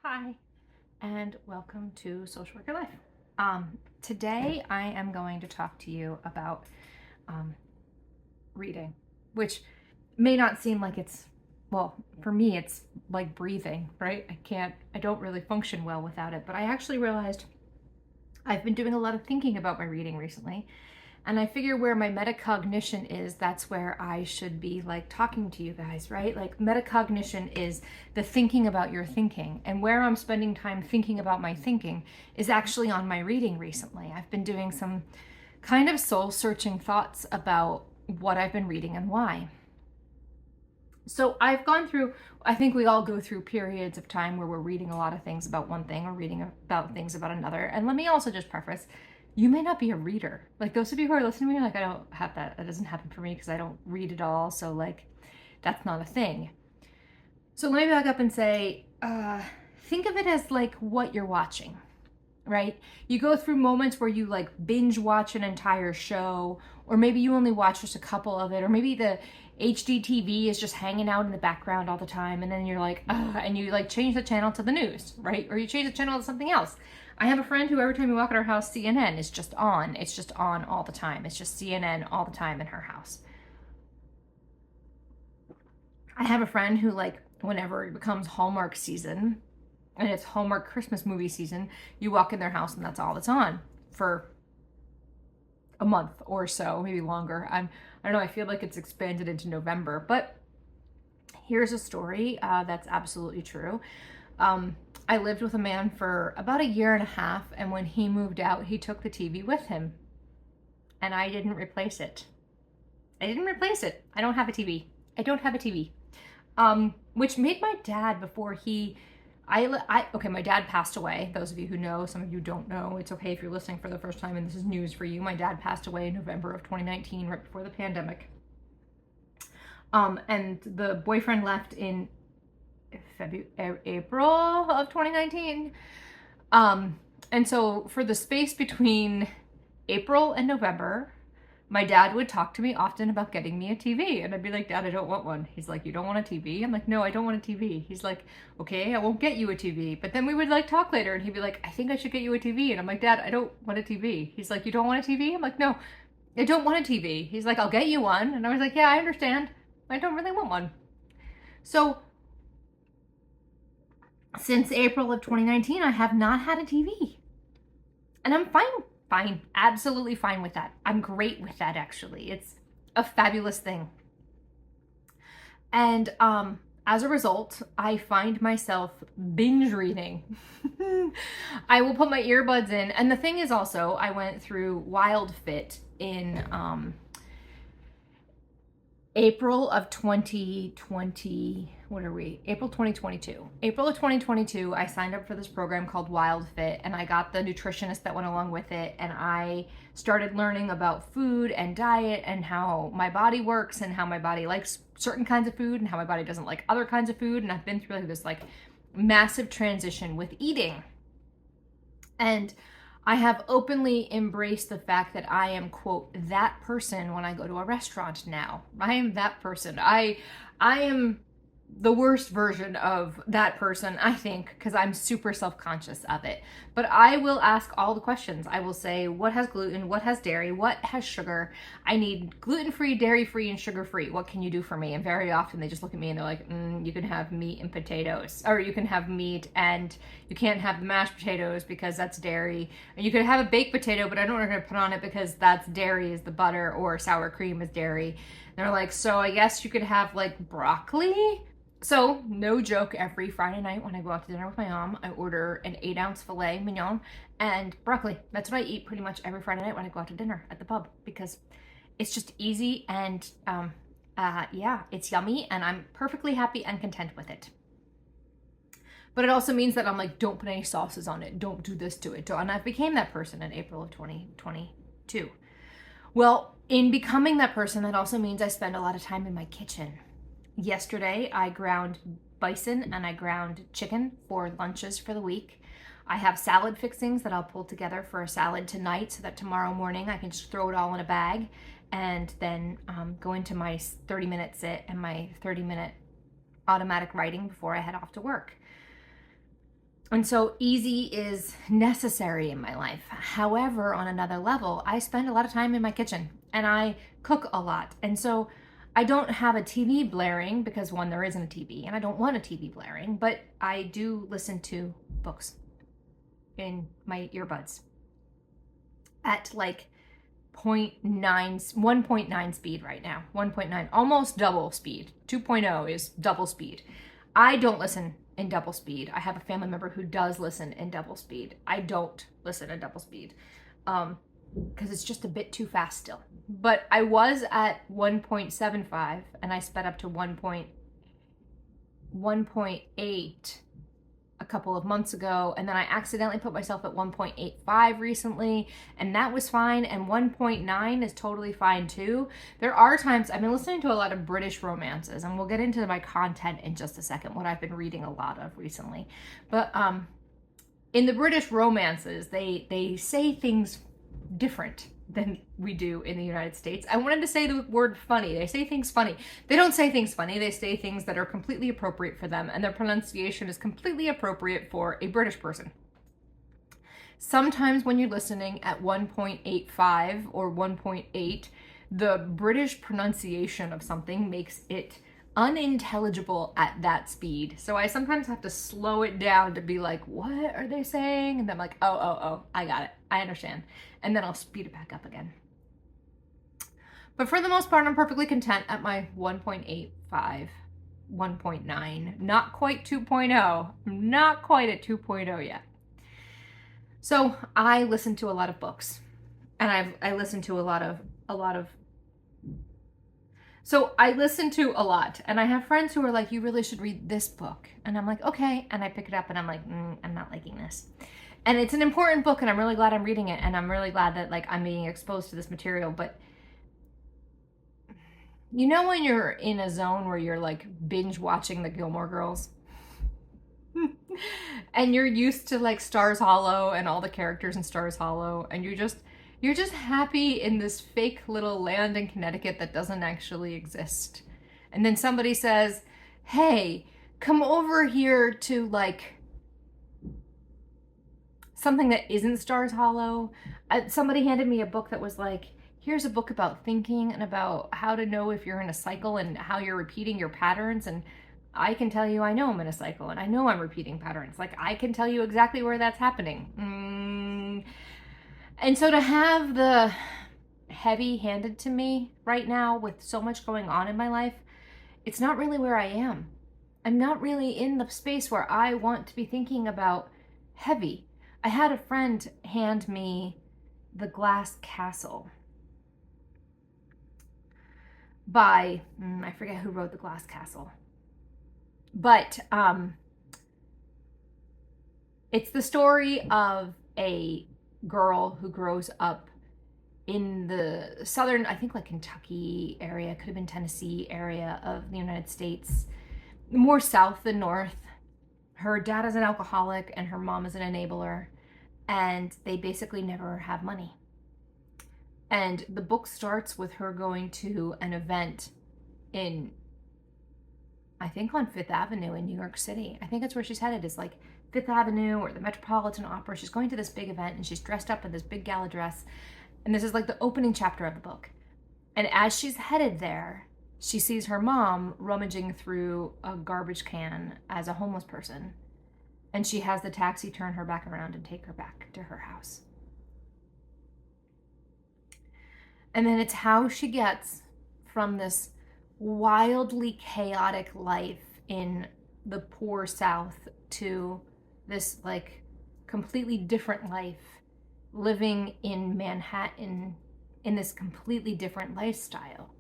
Hi, and welcome to Social Worker Life. Today I am going to talk to you about um, reading, which may not seem like well, for me, it's like breathing, right? I don't really function well without it, but I actually realized I've been doing a lot of thinking about my reading recently. And I figure where my metacognition is, that's where I should be like talking to you guys, right? Like metacognition is the thinking about your thinking. And where I'm spending time thinking about my thinking is actually on my reading recently. I've been doing some kind of soul searching thoughts about what I've been reading and why. So I've gone through, I think we all go through periods of time where we're reading a lot of things about one thing or reading about things about another. And let me also just preface, you may not be a reader. Like those of you who are listening to me, like I don't have that. That doesn't happen for me because I don't read at all. So like that's not a thing. So let me back up and say, think of it as like what you're watching, right? You go through moments where you like binge watch an entire show, or maybe you only watch just a couple of it, or maybe the HD TV is just hanging out in the background all the time, and then you're like, and you like change the channel to the news, right? Or you change the channel to something else. I have a friend who every time we walk in our house, CNN is just on. It's just on all the time. It's just CNN all the time in her house. I have a friend who like whenever it becomes Hallmark season and it's Hallmark Christmas movie season, you walk in their house and that's all that's on for a month or so, maybe longer. I don't know, I feel like it's expanded into November, but here's a story that's absolutely true. I lived with a man for about a year and a half, and when he moved out, he took the TV with him, and I didn't replace it. I didn't replace it. I don't have a TV. I don't have a TV. Which made my dad before he, okay, my dad passed away. Those of you who know, some of you don't know. It's okay if you're listening for the first time and this is news for you. My dad passed away in November of 2019, right before the pandemic. And the boyfriend left in April of 2019. And so for the space between April and November, my dad would talk to me often about getting me a TV. And I'd be like, Dad, I don't want one. He's like, you don't want a TV? I'm like, no, I don't want a TV. He's like, okay, I won't get you a TV. But then we would like talk later and he'd be like, I think I should get you a TV. And I'm like, Dad, I don't want a TV. He's like, you don't want a TV? I'm like, no, I don't want a TV. He's like, I'll get you one. And I was like, yeah, I understand. I don't really want one. So since April of 2019, I have not had a TV. And I'm fine, absolutely fine with that. I'm great with that, actually. It's a fabulous thing. And as a result, I find myself binge reading. I will put my earbuds in. And the thing is also, I went through Wild Fit in April of 2020, what are we? April 2022. April of 2022, I signed up for this program called Wild Fit, and I got the nutritionist that went along with it, and I started learning about food and diet and how my body works and how my body likes certain kinds of food and how my body doesn't like other kinds of food. And I've been through this like massive transition with eating. And I have openly embraced the fact that I am, quote, that person when I go to a restaurant now. I am that person. I am the worst version of that person, I think, because I'm super self-conscious of it. But I will ask all the questions. I will say, what has gluten? What has dairy? What has sugar? I need gluten-free, dairy-free, and sugar-free. What can you do for me? And very often they just look at me and they're like, you can have meat and potatoes. Or you can have meat and you can't have the mashed potatoes because that's dairy. And you could have a baked potato, but I don't know what I'm going to put on it because that's dairy is the butter, or sour cream is dairy. And they're like, so I guess you could have like broccoli? So, no joke, every Friday night when I go out to dinner with my mom, I order an 8-ounce filet mignon and broccoli. That's what I eat pretty much every Friday night when I go out to dinner at the pub, because it's just easy and yeah, it's yummy and I'm perfectly happy and content with it. But it also means that I'm like, don't put any sauces on it. Don't do this to it. And I became that person in April of 2022. Well, in becoming that person, that also means I spend a lot of time in my kitchen. Yesterday, I ground bison and I ground chicken for lunches for the week. I have salad fixings that I'll pull together for a salad tonight so that tomorrow morning I can just throw it all in a bag and then go into my 30-minute sit and my 30-minute automatic writing before I head off to work. And so easy is necessary in my life. However, on another level, I spend a lot of time in my kitchen and I cook a lot. And so I don't have a TV blaring because, one, there isn't a TV and I don't want a TV blaring, but I do listen to books in my earbuds at like 1.9 speed right now. 1.9, almost double speed. 2.0 is double speed. I don't listen in double speed. I have a family member who does listen in double speed. I don't listen in double speed because it's just a bit too fast still. But I was at 1.75 and I sped up to 1.8 a couple of months ago, and then I accidentally put myself at 1.85 recently, and that was fine, and 1.9 is totally fine too. There are times I've been listening to a lot of British romances, and we'll get into my content in just a second, what I've been reading a lot of recently. But in the British romances, they say things different than we do in the United States. I wanted to say the word funny. They say things funny. They don't say things funny. They say things that are completely appropriate for them, and their pronunciation is completely appropriate for a British person. Sometimes when you're listening at 1.85 or 1.8, the British pronunciation of something makes it unintelligible at that speed. So I sometimes have to slow it down to be like, what are they saying? And then I'm like, oh, I got it. I understand. And then I'll speed it back up again. But for the most part, I'm perfectly content at my 1.85, 1.9, not quite 2.0. I'm not quite at 2.0 yet. So I listen to a lot of books, and I listen to a lot of So I listen to a lot, and I have friends who are like, you really should read this book. And I'm like, okay. And I pick it up and I'm like, I'm not liking this. And it's an important book, and I'm really glad I'm reading it. And I'm really glad that like I'm being exposed to this material. But you know when you're in a zone where you're like binge watching the Gilmore Girls? And you're used to like Stars Hollow and all the characters in Stars Hollow, and you're just happy in this fake little land in Connecticut that doesn't actually exist. And then somebody says, hey, come over here to like something that isn't Stars Hollow. Somebody handed me a book that was like, here's a book about thinking and about how to know if you're in a cycle and how you're repeating your patterns. And I can tell you I know I'm in a cycle, and I know I'm repeating patterns. Like, I can tell you exactly where that's happening. And so to have the heavy handed to me right now with so much going on in my life, it's not really where I am. I'm not really in the space where I want to be thinking about heavy. I had a friend hand me The Glass Castle by, I forget who wrote The Glass Castle. But it's the story of a girl who grows up in the southern, I think like Kentucky area, could have been Tennessee area of the United States, more south than north. Her dad is an alcoholic and her mom is an enabler, and they basically never have money. And the book starts with her going to an event in, I think on Fifth Avenue in New York City. I think that's where she's headed, is like Fifth Avenue or the Metropolitan Opera. She's going to this big event and she's dressed up in this big gala dress. And this is like the opening chapter of the book. And as she's headed there, she sees her mom rummaging through a garbage can as a homeless person. And she has the taxi turn her back around and take her back to her house. And then it's how she gets from this wildly chaotic life in the poor South to this like completely different life living in Manhattan in this completely different lifestyle.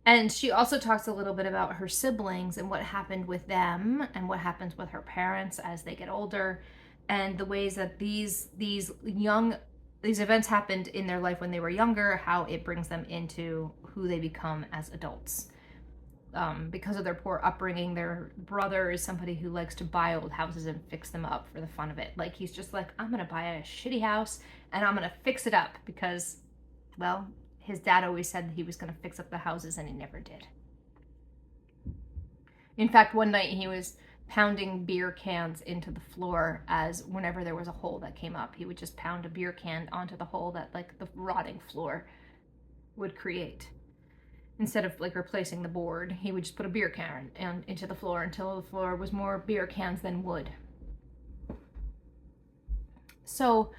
And she also talks a little bit about her siblings and what happened with them and what happens with her parents as they get older, and the ways that these events happened in their life when they were younger, how it brings them into who they become as adults. Because of their poor upbringing, their brother is somebody who likes to buy old houses and fix them up for the fun of it. Like, he's just like, I'm gonna buy a shitty house and I'm gonna fix it up because, well, his dad always said that he was gonna fix up the houses and he never did. In fact, one night he was pounding beer cans into the floor, as whenever there was a hole that came up, he would just pound a beer can onto the hole that like the rotting floor would create. Instead of like replacing the board, he would just put a beer can into the floor until the floor was more beer cans than wood. So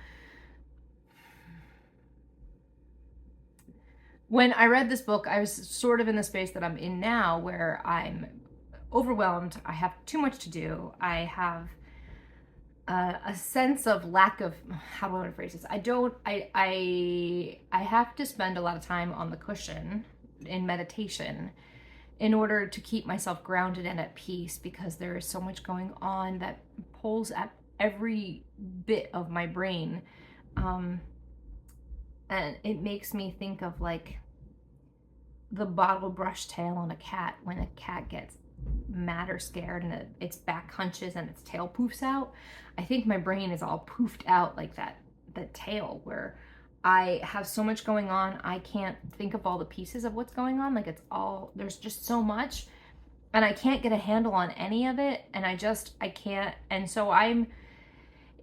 when I read this book, I was sort of in the space that I'm in now, where I'm overwhelmed. I have too much to do. I have a sense of lack of, how do I want to phrase this? I have to spend a lot of time on the cushion in meditation in order to keep myself grounded and at peace, because there is so much going on that pulls at every bit of my brain. And it makes me think of like the bottle brush tail on a cat when a cat gets mad or scared and its back hunches and its tail poofs out. I think my brain is all poofed out like that, the tail, where I have so much going on, I can't think of all the pieces of what's going on. Like, it's all, there's just so much, and I can't get a handle on any of it, and I can't. And so I'm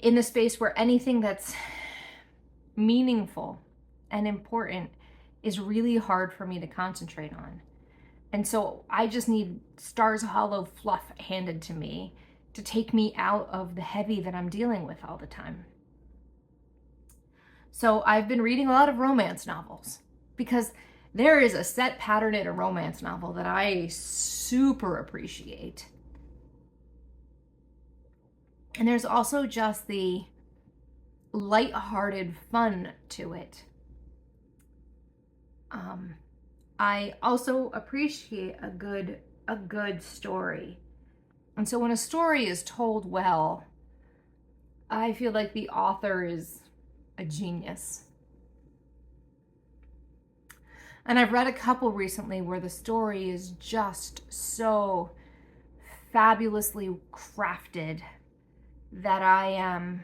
in the space where anything that's meaningful and important is really hard for me to concentrate on. And so I just need Stars Hollow fluff handed to me to take me out of the heavy that I'm dealing with all the time. So I've been reading a lot of romance novels, because there is a set pattern in a romance novel that I super appreciate. And there's also just the lighthearted fun to it. I also appreciate a good story. And so when a story is told well, I feel like the author is a genius. And I've read a couple recently where the story is just so fabulously crafted that I am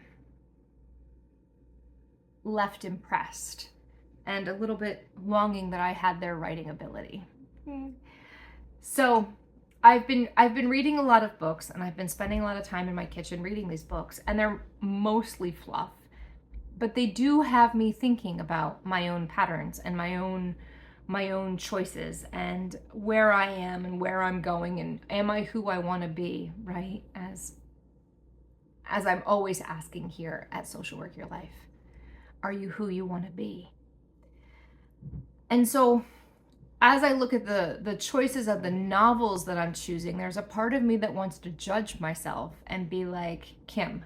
left impressed and a little bit longing that I had their writing ability. So I've been reading a lot of books, and I've been spending a lot of time in my kitchen reading these books, and they're mostly fluff, but they do have me thinking about my own patterns and my own choices and where I am and where I'm going, and am I who I want to be, right? As I'm always asking here at Social Work Your Life, are you who you want to be? And so as I look at the choices of the novels that I'm choosing, there's a part of me that wants to judge myself and be like, Kim,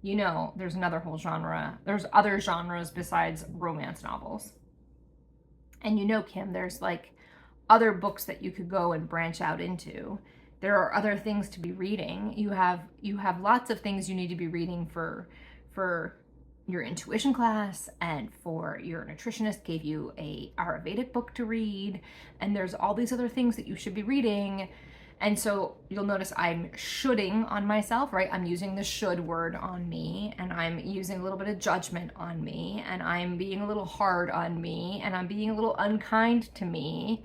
you know, there's another whole genre. There's other genres besides romance novels. And you know, Kim, there's like other books that you could go and branch out into. There are other things to be reading. You have lots of things you need to be reading for your intuition class, and for your nutritionist gave you a Ayurvedic book to read, and there's all these other things that you should be reading. And so you'll notice I'm shoulding on myself, right? I'm using the should word on me, and I'm using a little bit of judgment on me, and I'm being a little hard on me, and I'm being a little unkind to me,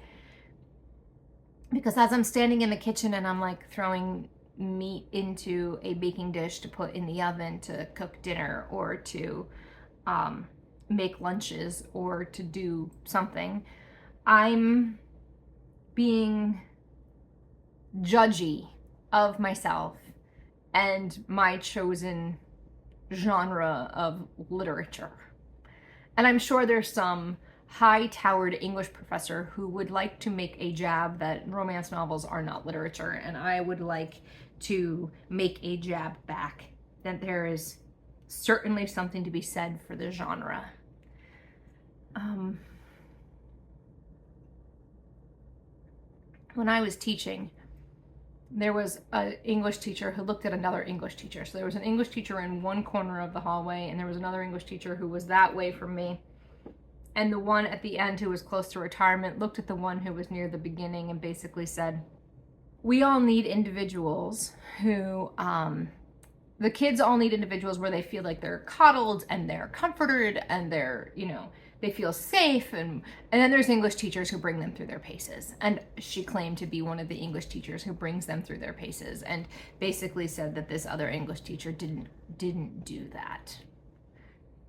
because as I'm standing in the kitchen and I'm like throwing meat into a baking dish to put in the oven to cook dinner, or to make lunches, or to do something, I'm being judgy of myself and my chosen genre of literature. And I'm sure there's some high-towered English professor who would like to make a jab that romance novels are not literature, and I would like to make a jab back that there is certainly something to be said for the genre. When I was teaching, there was an English teacher who looked at another English teacher. So there was an English teacher in one corner of the hallway, and there was another English teacher who was that way from me. And the one at the end who was close to retirement looked at the one who was near the beginning and basically said, we all need individuals who, the kids all need individuals where they feel like they're coddled and they're comforted and they're, you know, they feel safe, and then there's English teachers who bring them through their paces. And she claimed to be one of the English teachers who brings them through their paces, and basically said that this other English teacher didn't do that.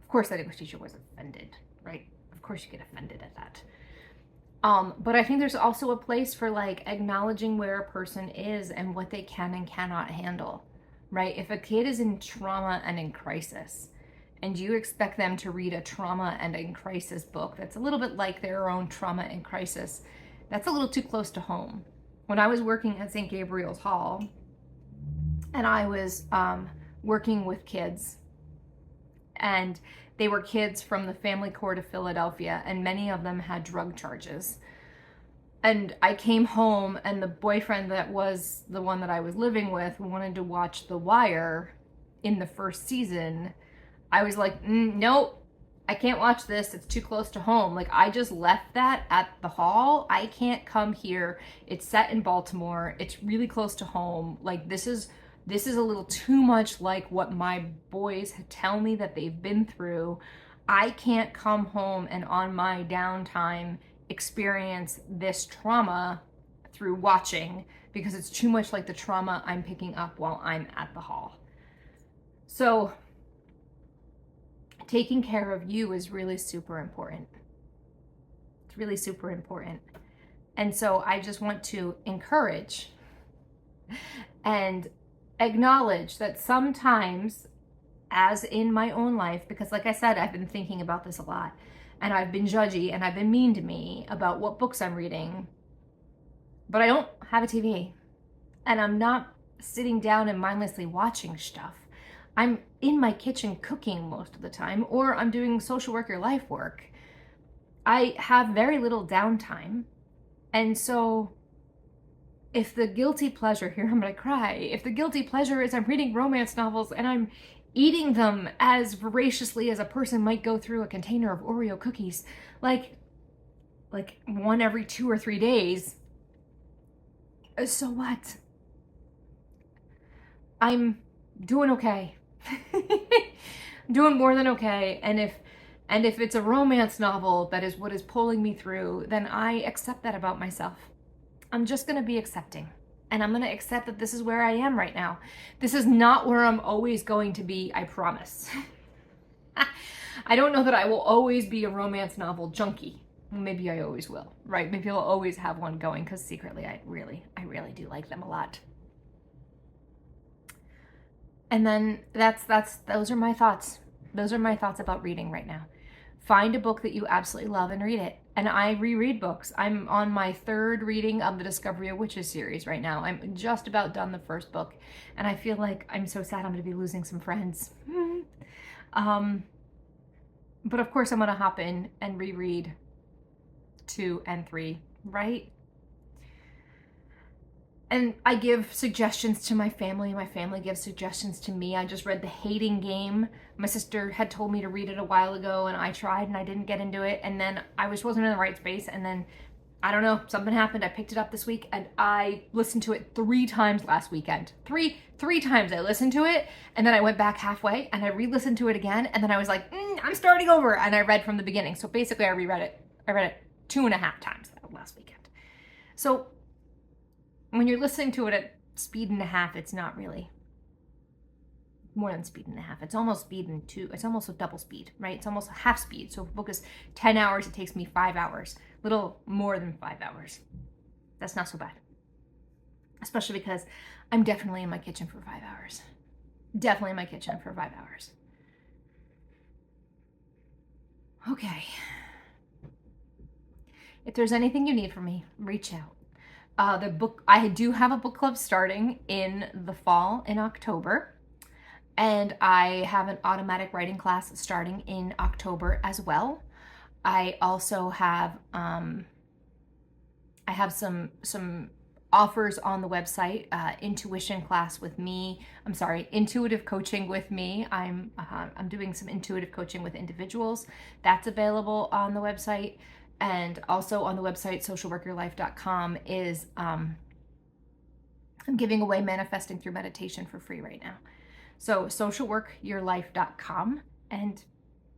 Of course that English teacher was offended, right? Of course you get offended at that. But I think there's also a place for like acknowledging where a person is and what they can and cannot handle, right? If a kid is in trauma and in crisis, and you expect them to read a trauma and in crisis book that's a little bit like their own trauma and crisis, that's a little too close to home. When I was working at St. Gabriel's Hall, and I was working with kids, and they were kids from the Family Court of Philadelphia, and many of them had drug charges. And I came home, and the boyfriend that was the one that I was living with wanted to watch The Wire in the first season. I was like, nope, I can't watch this. It's too close to home. Like, I just left that at the hall. I can't come here. It's set in Baltimore. It's really close to home. Like, this is a little too much like what my boys tell me that they've been through. I can't come home and on my downtime experience this trauma through watching, because it's too much like the trauma I'm picking up while I'm at the hall. So taking care of you is really super important. It's really super important. And so I just want to encourage and acknowledge that sometimes, as in my own life, because like I said, I've been thinking about this a lot, and I've been judgy and I've been mean to me about what books I'm reading, but I don't have a TV, and I'm not sitting down and mindlessly watching stuff. I'm in my kitchen cooking most of the time, or I'm doing social worker life work. I have very little downtime. And so if the guilty pleasure, here I'm gonna cry, if the guilty pleasure is I'm reading romance novels and I'm eating them as voraciously as a person might go through a container of Oreo cookies, like one every 2 or 3 days, so what? I'm doing okay. Doing more than okay. And if it's a romance novel that is what is pulling me through, then I accept that about myself. I'm just going to be accepting. And I'm going to accept that this is where I am right now. This is not where I'm always going to be, I promise. I don't know that I will always be a romance novel junkie. Maybe I always will, right? Maybe I'll always have one going, because secretly I really do like them a lot. And then those are my thoughts. Those are my thoughts about reading right now. Find a book that you absolutely love and read it. And I reread books. I'm on my 3rd reading of the Discovery of Witches series right now. I'm just about done the first book, and I feel like I'm so sad I'm going to be losing some friends. But of course I'm going to hop in and reread 2 and 3, right? And I give suggestions to my family. My family gives suggestions to me. I just read The Hating Game. My sister had told me to read it a while ago, and I tried and I didn't get into it. And then I wasn't in the right space. And then, I don't know, something happened. I picked it up this week, and I listened to it 3 times last weekend. Three times I listened to it, and then I went back halfway and I re-listened to it again. And then I was like, I'm starting over. And I read from the beginning. So basically I read it 2.5 times last weekend. So when you're listening to it at speed and a half, it's not really more than speed and a half. It's almost speed and 2. It's almost a double speed, right? It's almost a half speed. So if a book is 10 hours, it takes me 5 hours. Little more than 5 hours. That's not so bad. Especially because I'm definitely in my kitchen for 5 hours. Definitely in my kitchen for 5 hours. Okay. If there's anything you need from me, reach out. I do have a book club starting in the fall in October, and I have an automatic writing class starting in October as well. I also have some offers on the website. Intuition class with me. Intuitive coaching with me. I'm doing some intuitive coaching with individuals. That's available on the website. And also on the website, socialworkyourlife.com, is I'm giving away Manifesting Through Meditation for free right now. So socialworkyourlife.com, and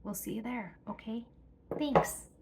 we'll see you there, okay? Thanks.